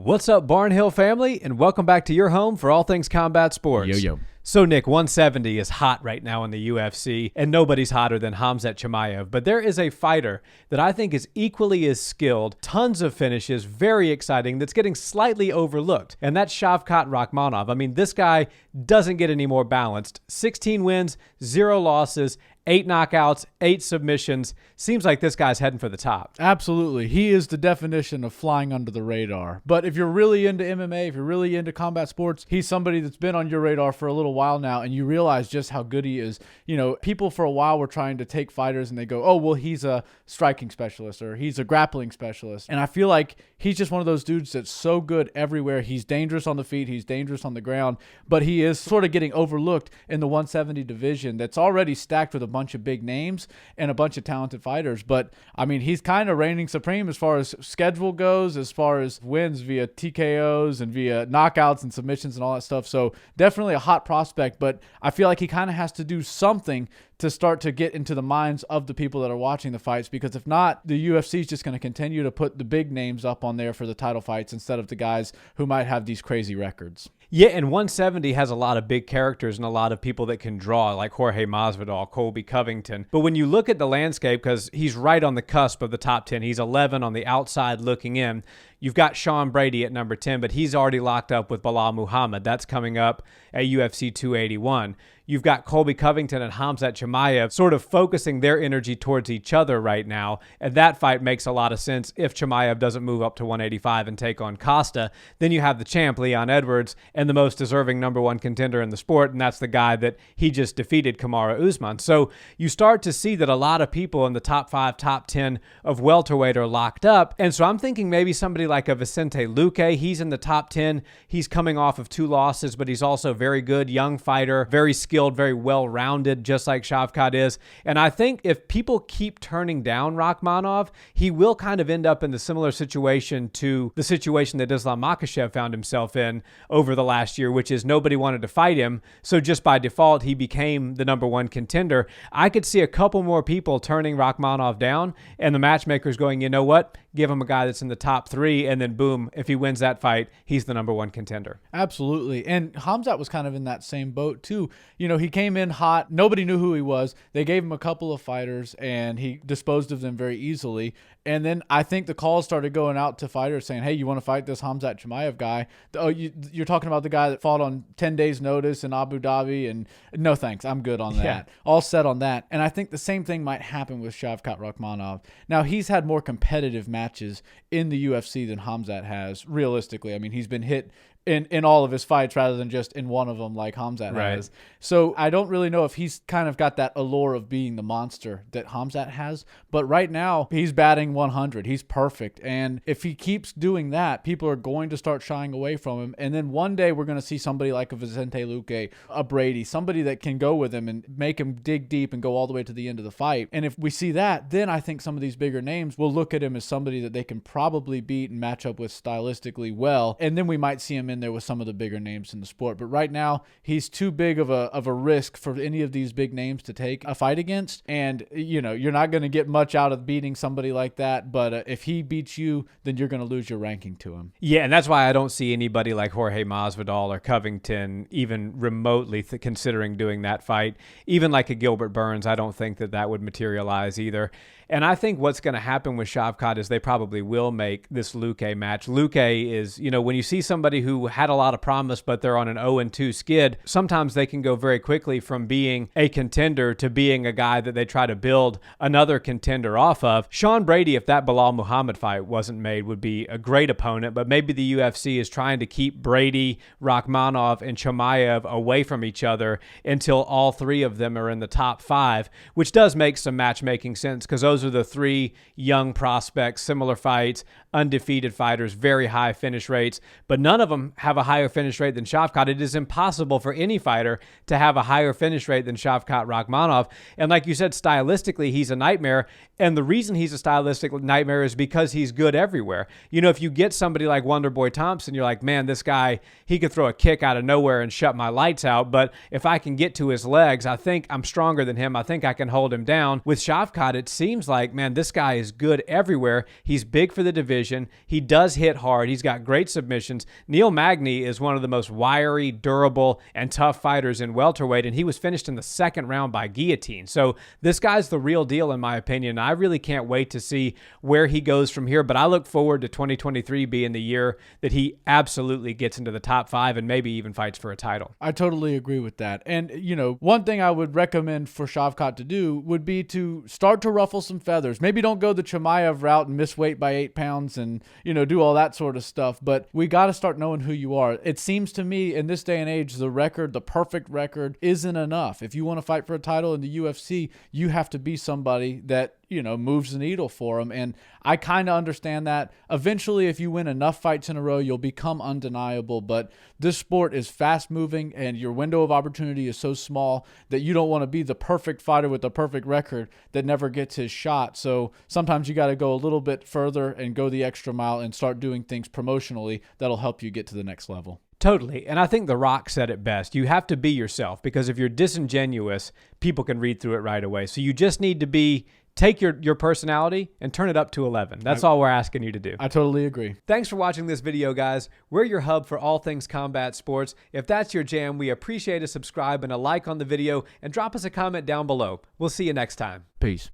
What's up, Barnhill family, and welcome back to your home for all things combat sports. Yo. So, Nick, 170 is hot right now in the UFC, and nobody's hotter than Khamzat Chimaev. But there is a fighter that I think is equally as skilled, tons of finishes, very exciting, that's getting slightly overlooked, and that's Shavkat Rakhmonov. I mean, this guy doesn't get any more balanced. 16 wins, 0 losses, 8 knockouts, 8 submissions. Seems like this guy's heading for the top. Absolutely. He is the definition of flying under the radar. But if you're really into MMA, if you're really into combat sports, he's somebody that's been on your radar for a little while now, and you realize just how good he is. You know, people for a while were trying to take fighters and they go, oh, well, he's a striking specialist or he's a grappling specialist. And I feel like he's just one of those dudes that's so good everywhere. He's dangerous on the feet. He's dangerous on the ground. But he is sort of getting overlooked in the 170 division that's already stacked with a bunch of big names and a bunch of talented fighters. But I mean, he's kind of reigning supreme as far as schedule goes, as far as wins via TKOs and via knockouts and submissions and all that stuff. So definitely a hot prospect, but I feel like he kind of has to do something to start to get into the minds of the people that are watching the fights, because if not, the UFC is just going to continue to put the big names up on there for the title fights instead of the guys who might have these crazy records. Yeah, and 170 has a lot of big characters and a lot of people that can draw, like Jorge Masvidal, Colby Covington. But when you look at the landscape, because he's right on the cusp of the top 10, he's 11 on the outside looking in. You've got Sean Brady at number 10, but he's already locked up with Bilal Muhammad. That's coming up at UFC 281. You've got Colby Covington and Khamzat Chimaev sort of focusing their energy towards each other right now, and that fight makes a lot of sense if Chimaev doesn't move up to 185 and take on Costa. Then you have the champ, Leon Edwards, and the most deserving number 1 contender in the sport, and that's the guy that he just defeated, Kamaru Usman. So you start to see that a lot of people in the top 5, top 10 of welterweight are locked up, and so I'm thinking maybe somebody like a Vicente Luque, he's in the top 10. He's coming off of 2 losses, but he's also very good, young fighter, very skilled, very well-rounded, just like Shavkat is. And I think if people keep turning down Rakhmonov, he will kind of end up in the similar situation to the situation that Islam Makhachev found himself in over the last year, which is nobody wanted to fight him. So just by default, he became the number 1 contender. I could see a couple more people turning Rakhmonov down and the matchmakers going, you know what? Give him a guy that's in the top 3, and then boom, if he wins that fight, he's the number 1 contender. Absolutely. And Hamza was kind of in that same boat too. You know, he came in hot. Nobody knew who he was. They gave him a couple of fighters and he disposed of them very easily. And then I think the calls started going out to fighters saying, hey, you want to fight this Khamzat Chimaev guy? Oh, you're talking about the guy that fought on 10 days notice in Abu Dhabi, and no thanks, I'm good on that. Yeah. All set on that. And I think the same thing might happen with Shavkat Rakhmonov. Now, he's had more competitive matches in the UFC than Khamzat has, realistically. I mean, he's been hit in all of his fights rather than just in one of them like Khamzat has. So I don't really know if he's kind of got that allure of being the monster that Khamzat has. But right now, he's batting 100. He's perfect. And if he keeps doing that, people are going to start shying away from him. And then one day we're going to see somebody like a Vicente Luque, a Brady, somebody that can go with him and make him dig deep and go all the way to the end of the fight. And if we see that, then I think some of these bigger names will look at him as somebody that they can probably beat and match up with stylistically well. And then we might see him in there with some of the bigger names in the sport. But right now, he's too big of a risk for any of these big names to take a fight against. And, you know, you're not going to get much out of beating somebody like that. But if he beats you, then you're going to lose your ranking to him. Yeah, and that's why I don't see anybody like Jorge Masvidal or Covington even remotely considering doing that fight. Even like a Gilbert Burns, I don't think that would materialize either. And I think what's going to happen with Shavkat is they probably will make this Luque match. Luque is, you know, when you see somebody who had a lot of promise, but they're on an 0-2 skid, sometimes they can go very quickly from being a contender to being a guy that they try to build another contender off of. Sean Brady, if that Bilal Muhammad fight wasn't made, would be a great opponent, but maybe the UFC is trying to keep Brady, Rakhmonov, and Chimaev away from each other until all 3 of them are in the top 5, which does make some matchmaking sense because those are the 3 young prospects, similar fights, undefeated fighters, very high finish rates, but none of them have a higher finish rate than Shavkat. It is impossible for any fighter to have a higher finish rate than Shavkat Rakhmonov. And like you said, stylistically, he's a nightmare. And the reason he's a stylistic realistic nightmare is because he's good everywhere. You know, if you get somebody like Wonderboy Thompson, you're like, man, this guy, he could throw a kick out of nowhere and shut my lights out. But if I can get to his legs, I think I'm stronger than him. I think I can hold him down. With Shavkat, it seems like, man, this guy is good everywhere. He's big for the division. He does hit hard. He's got great submissions. Neil Magny is one of the most wiry, durable, and tough fighters in welterweight, and he was finished in the second round by guillotine. So this guy's the real deal, in my opinion. I really can't wait to see where he goes from here, but I look forward to 2023 being the year that he absolutely gets into the top 5 and maybe even fights for a title. I totally agree with that. And, you know, one thing I would recommend for Shavkat to do would be to start to ruffle some feathers. Maybe don't go the Chimaev route and miss weight by 8 pounds and, you know, do all that sort of stuff, but we got to start knowing who you are. It seems to me in this day and age, the record, the perfect record, isn't enough. If you want to fight for a title in the UFC, you have to be somebody that, you know, moves the needle for them. And I kind of understand that. Eventually, if you win enough fights in a row, you'll become undeniable. But this sport is fast moving and your window of opportunity is so small that you don't want to be the perfect fighter with the perfect record that never gets his shot. So sometimes you got to go a little bit further and go the extra mile and start doing things promotionally that'll help you get to the next level. Totally. And I think The Rock said it best. You have to be yourself, because if you're disingenuous, people can read through it right away. So you just need to take your personality and turn it up to 11. That's all we're asking you to do. I totally agree. Thanks for watching this video, guys. We're your hub for all things combat sports. If that's your jam, we appreciate a subscribe and a like on the video, and drop us a comment down below. We'll see you next time. Peace.